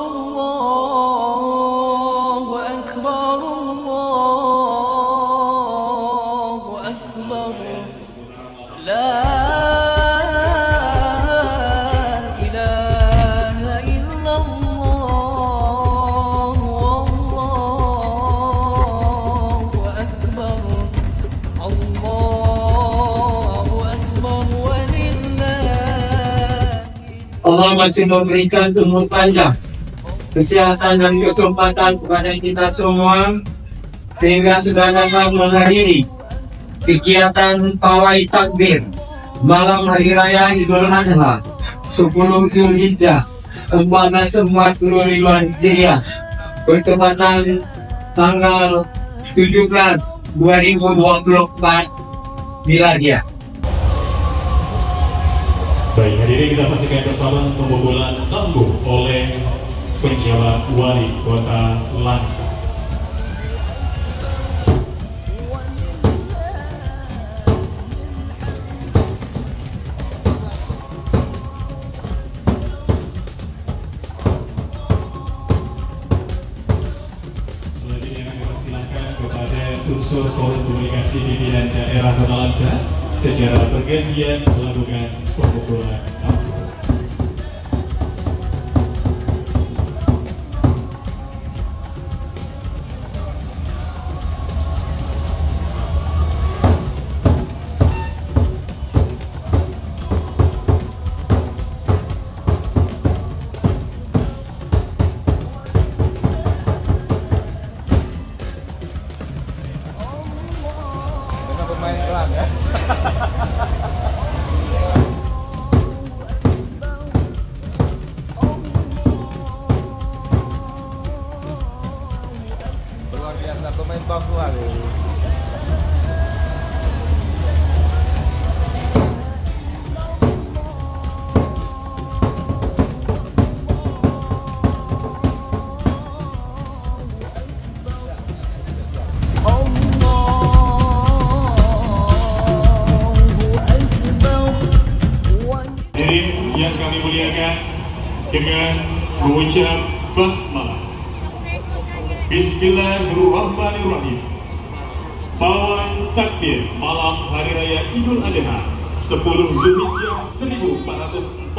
الله أكبر الله أكبر لا إله إلا الله والله أكبر الله أكبر ولله. Allah masih memberikan umur panjang, kesehatan dan kesempatan kepada kita semua, sehingga sudah dapat menghadiri kegiatan pawai takbir malam Hari Raya Idul Adha 10 Zulhijjah 1445 Hijriah bertepatan tanggal 17/2024 Miladiah. Baik, hadirin kita saksikan bersama pembobolan tangguh oleh penjabat wali kota Langsa. Selanjutnya kami persilakan kepada unsur Forum Komunikasi Pimpinan Daerah Kota Langsa secara bergantian melakukan pembobolan tangguh. Dengan pemain kelam ya. Luar biasa pemain Papua nih. Hadirin yang kami muliakan, dengan mengucap basmalah, Bismillahirrahmanirrahim, pawai takbir malam Hari Raya Idul Adha 10 Zulhijjah 1445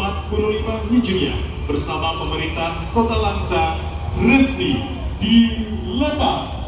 Hijriah bersama pemerintah Kota Langsa resmi dilepas.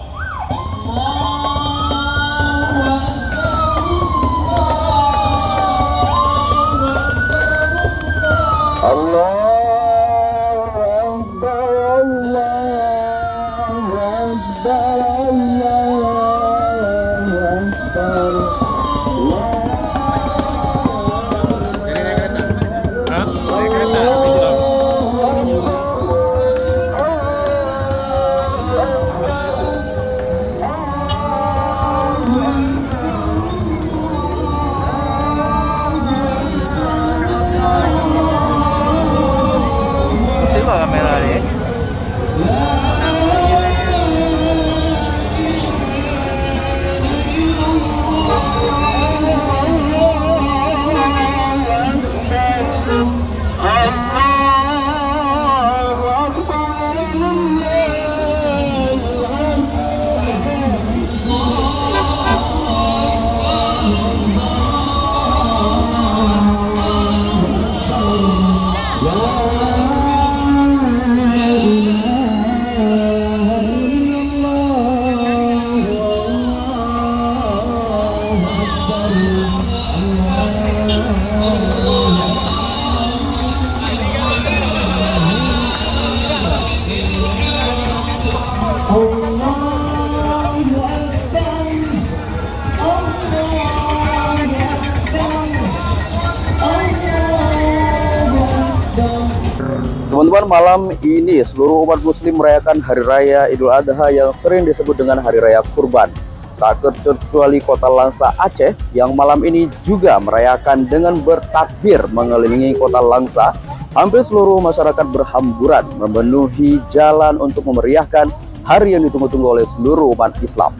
Teman-teman, malam ini seluruh umat muslim merayakan Hari Raya Idul Adha yang sering disebut dengan Hari Raya Kurban. Tak terkecuali Kota Langsa Aceh yang malam ini juga merayakan dengan bertakbir mengelilingi Kota Langsa. Hampir seluruh masyarakat berhamburan memenuhi jalan untuk memeriahkan hari yang ditunggu-tunggu oleh seluruh umat Islam.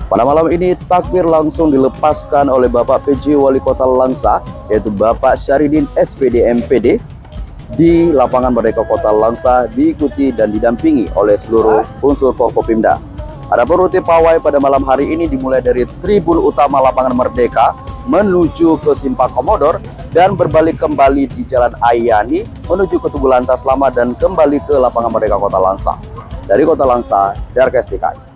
Pada malam ini takbir langsung dilepaskan oleh Bapak PJ Wali Kota Langsa, yaitu Bapak Syaridin SPD MPD. di lapangan Merdeka Kota Langsa diikuti dan didampingi oleh seluruh unsur Forkopimda. Adapun rute pawai pada malam hari ini dimulai dari tribun utama lapangan Merdeka menuju ke Simpang Komodor dan berbalik kembali di Jalan Ayani menuju ke Tugu Lantas Lama dan kembali ke lapangan Merdeka Kota Langsa. Dari Kota Langsa, Darkes DKI.